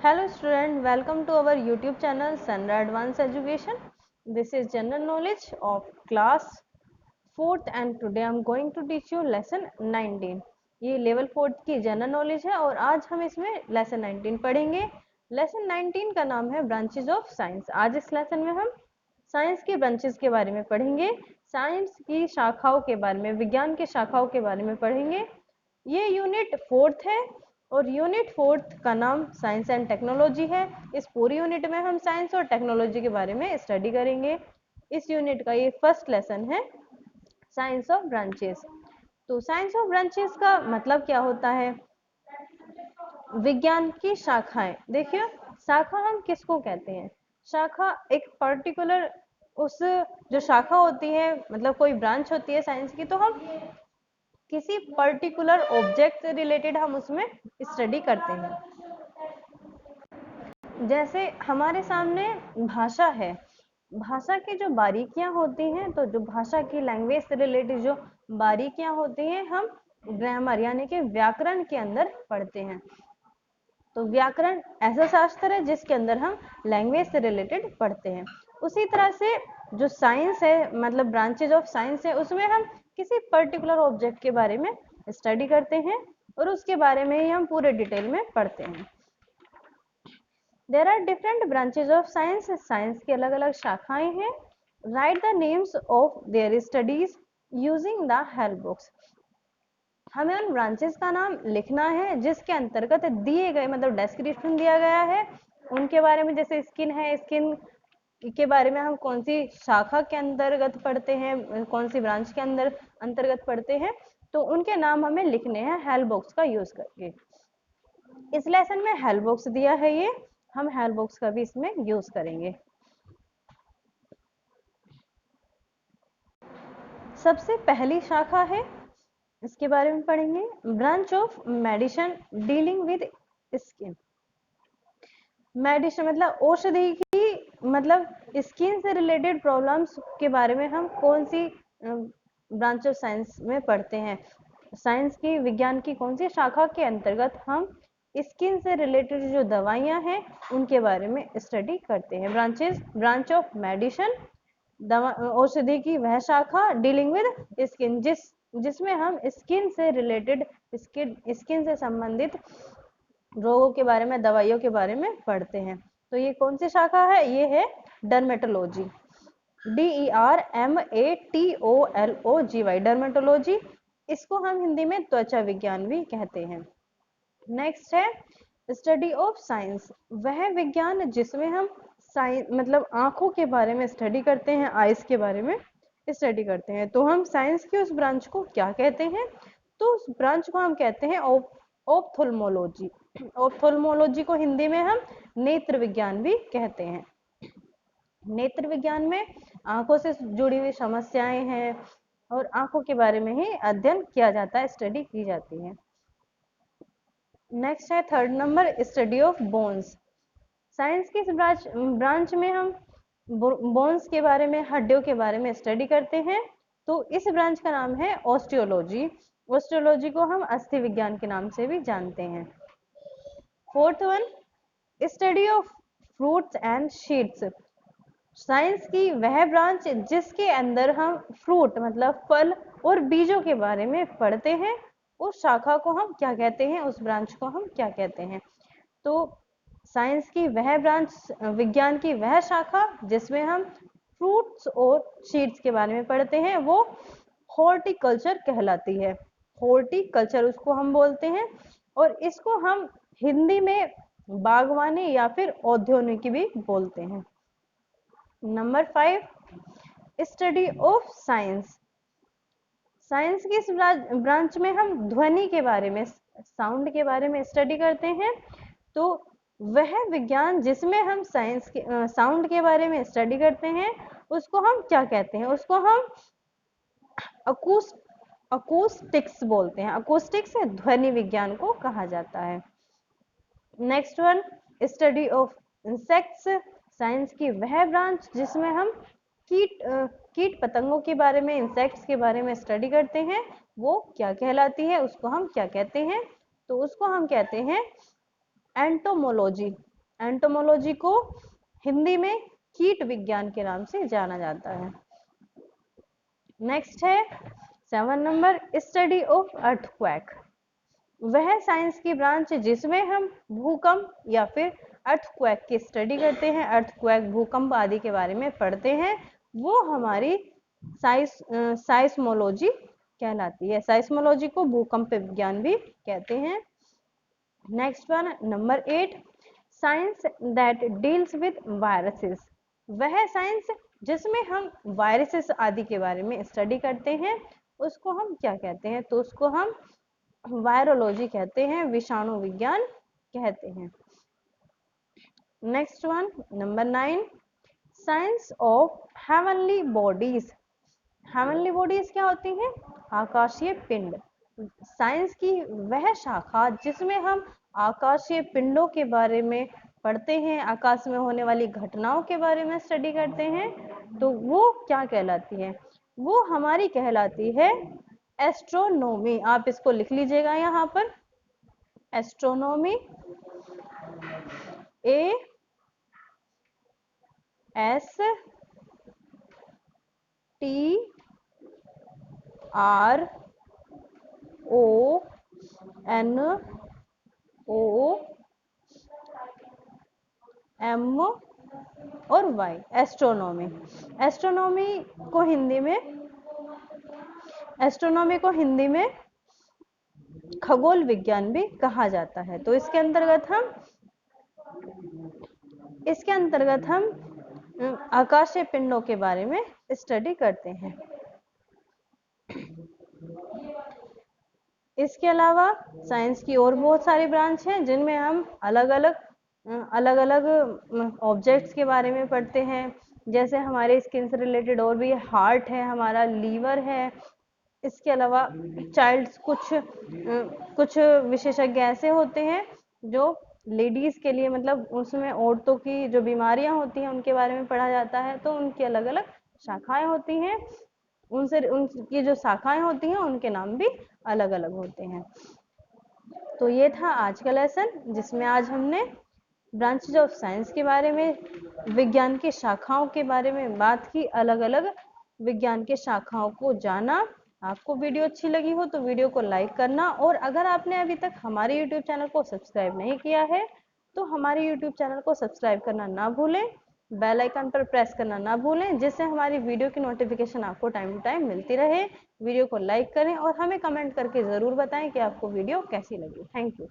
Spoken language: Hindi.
Hello student, welcome to our YouTube channel Sandra Advanced Education. This is general knowledge of class 4th and today I am going to teach you lesson 19. ये लेवल 4th की जनरल नॉलेज है और आज हम इसमें लेसन 19 पढ़ेंगे। लेसन 19 का नाम है ब्रांचेज ऑफ साइंस। आज इस लेसन में हम साइंस के ब्रांचेस के बारे में पढ़ेंगे, साइंस की शाखाओं के बारे में, विज्ञान के शाखाओं के बारे में पढ़ेंगे। ये यूनिट 4th है और यूनिट 4th का नाम साइंस एंड टेक्नोलॉजी है। इस पूरी यूनिट में हम साइंस और टेक्नोलॉजी के बारे में स्टडी करेंगे। इस यूनिट का ये फर्स्ट लेसन है, साइंस ऑफ ब्रांचेस। तो साइंस ऑफ ब्रांचेस का मतलब क्या होता है? विज्ञान की शाखाएं। देखिए, शाखा हम किसको कहते हैं? शाखा एक पर्टिकुलर उस जो शाखा होती है, मतलब कोई ब्रांच होती है साइंस की, तो हम किसी पर्टिकुलर ऑब्जेक्ट से रिलेटेड हम उसमें स्टडी करते हैं। जैसे हमारे सामने भाषा है, भाषा की जो बारीकियां होती हैं, तो जो भाषा की लैंग्वेज से रिलेटेड जो बारीकियां होती हैं हम ग्रामर यानी कि व्याकरण के अंदर पढ़ते हैं। तो व्याकरण ऐसा शास्त्र है जिसके अंदर हम लैंग्वेज से रिलेटेड पढ़ते हैं। उसी तरह से जो साइंस है, मतलब ब्रांचेज ऑफ साइंस है, उसमें हम किसी पर्टिकुलर ऑब्जेक्ट के बारे में स्टडी करते हैं और उसके बारे में ही हम पूरे डिटेल में पढ़ते हैं। There are different branches of science. Science की अलग अलग शाखाएं हैं। Write the names of their studies using the help books. हमें उन ब्रांचेस का नाम लिखना है जिसके अंतर्गत दिए गए, मतलब डिस्क्रिप्शन दिया गया है उनके बारे में। जैसे स्किन है, स्किन के बारे में हम कौन सी शाखा के अंतर्गत पढ़ते हैं, कौन सी ब्रांच के अंतर्गत पढ़ते हैं, तो उनके नाम हमें लिखने हैं हेल्प बॉक्स का यूज करके। इस लेसन में हेल्प बॉक्स दिया है, ये हम हेल्प बॉक्स का भी इसमें यूज करेंगे। सबसे पहली शाखा है, इसके बारे में पढ़ेंगे, branch of medicine dealing with skin. Medicine मतलब औषधि की, मतलब स्किन से रिलेटेड प्रॉब्लम्स के बारे में हम कौन सी ब्रांच ऑफ साइंस में पढ़ते हैं? साइंस की, विज्ञान की कौन सी शाखा के अंतर्गत हम स्किन से रिलेटेड जो दवाइयां हैं उनके बारे में स्टडी करते हैं? ब्रांच ऑफ मेडिसिन, दवा औषधि की वह शाखा, डीलिंग विद स्किन, जिसमें हम स्किन से रिलेटेड, स्किन से संबंधित रोगों के बारे में, दवाइयों के बारे में पढ़ते हैं। तो ये कौन सी शाखा है? ये है डर्मेटोलॉजी, DERMATOLOGY, डर्मेटोलॉजी। इसको हम हिंदी में त्वचा विज्ञान भी कहते हैं। नेक्स्ट है स्टडी ऑफ साइंस, वह विज्ञान जिसमें हम साइंस मतलब आंखों के बारे में स्टडी करते हैं, आइज के बारे में स्टडी करते हैं। तो हम साइंस की उस ब्रांच को क्या कहते हैं? तो उस ब्रांच को हम कहते हैं ऑप्थोल्मोलॉजी। ऑप्थोल्मोलॉजी को हिंदी में हम नेत्र विज्ञान भी कहते हैं। नेत्र विज्ञान में आंखों से जुड़ी हुई समस्याएं हैं और आंखों के बारे में ही अध्ययन किया जाता है, स्टडी की जाती है। नेक्स्ट है third number, study of bones. Science की इस ब्रांच में हम बोन्स के बारे में, हड्डियों के बारे में स्टडी करते हैं। तो इस ब्रांच का नाम है ऑस्टियोलॉजी। ऑस्टियोलॉजी को हम अस्थि विज्ञान के नाम से भी जानते हैं। Fourth one, study of fruits and seeds. Science की वह ब्रांच जिसके अंदर हम फ्रूट मतलब फल और बीजों के बारे में पढ़ते हैं, उस शाखा को हम क्या कहते हैं? उस ब्रांच को हम क्या कहते हैं? तो साइंस की वह ब्रांच, विज्ञान की वह शाखा जिसमें हम फ्रूट्स और सीड्स के बारे में पढ़ते हैं, वो हॉर्टिकल्चर कहलाती है। हॉर्टिकल्चर उसको हम बोलते हैं और इसको हम हिंदी में बागवानी या फिर औद्यानिकी भी बोलते हैं। Number 5, study of science. Science की इस ब्रांच में हम ध्वनि के बारे में, साउंड के बारे में स्टडी करते हैं। तो वह विज्ञान जिसमें हम साइंस के साउंड के बारे में स्टडी करते हैं, उसको हम क्या कहते हैं? उसको हम अकूस्टिक्स बोलते हैं। अकूस्टिक्स ध्वनि विज्ञान को कहा जाता है। Next one, study of insects. Science की वह ब्रांच जिसमें हम कीट पतंगों के बारे में, इंसेक्ट्स के बारे में स्टडी करते हैं, वो क्या कहलाती है? उसको हम क्या कहते हैं? तो उसको हम कहते हैं एंटोमोलॉजी। एंटोमोलॉजी को हिंदी में कीट विज्ञान के नाम से जाना जाता है। नेक्स्ट है 7 नंबर, स्टडी ऑफ अर्थक्वेक। वह साइंस की ब्रांच जिसमें हम भूकंप या फिर अर्थक्वेक की स्टडी करते हैं, अर्थक्वेक भूकंप आदि के बारे में पढ़ते हैं, वो हमारी साइस्मोलॉजी कहलाती है। साइस्मोलॉजी को भूकंप विज्ञान भी कहते हैं। Next one number 8, science that deals with viruses. वह साइंस जिसमें हम वायरसेस आदि के बारे में स्टडी करते हैं उसको हम क्या कहते हैं? तो उसको हम वायरोलॉजी कहते हैं, विषाणु विज्ञान कहते हैं। Next one number 9, science of heavenly bodies. Heavenly bodies क्या होती हैं? आकाशीय पिंड। साइंस की वह शाखा जिसमें हम आकाशीय पिंडों के बारे में पढ़ते हैं, आकाश में होने वाली घटनाओं के बारे में स्टडी करते हैं, तो वो क्या कहलाती है? वो हमारी कहलाती है एस्ट्रोनॉमी। आप इसको लिख लीजिएगा यहाँ पर, एस्ट्रोनॉमी, ASTRONOMY और वाई, एस्ट्रोनॉमी। एस्ट्रोनॉमी को हिंदी में खगोल विज्ञान भी कहा जाता है। तो इसके अंतर्गत हम आकाशीय पिंडों के बारे में स्टडी करते हैं। इसके अलावा साइंस की और बहुत सारी ब्रांच हैं जिनमें हम अलग अलग ऑब्जेक्ट्स के बारे में पढ़ते हैं। जैसे हमारे स्किन से रिलेटेड और भी हार्ट है, हमारा लीवर है। इसके अलावा चाइल्ड्स कुछ विशेषज्ञ ऐसे होते हैं जो लेडीज के लिए, मतलब उसमें औरतों की जो बीमारियां होती हैं उनके बारे में पढ़ा जाता है, तो उनकी अलग अलग शाखाएं होती हैं। उनकी जो शाखाएं होती हैं उनके नाम भी अलग अलग होते हैं। तो ये था आज का लेसन जिसमें आज हमने ब्रांचेज ऑफ साइंस के बारे में, विज्ञान की शाखाओं के बारे में बात की, अलग अलग विज्ञान के शाखाओं को जाना। आपको वीडियो अच्छी लगी हो तो वीडियो को लाइक करना, और अगर आपने अभी तक हमारे यूट्यूब चैनल को सब्सक्राइब नहीं किया है तो हमारे यूट्यूब चैनल को सब्सक्राइब करना ना भूलें, बेल आइकन पर प्रेस करना ना भूलें, जिससे हमारी वीडियो की नोटिफिकेशन आपको टाइम टू टाइम मिलती रहे। वीडियो को लाइक करें और हमें कमेंट करके ज़रूर बताएं कि आपको वीडियो कैसी लगी। Thank you.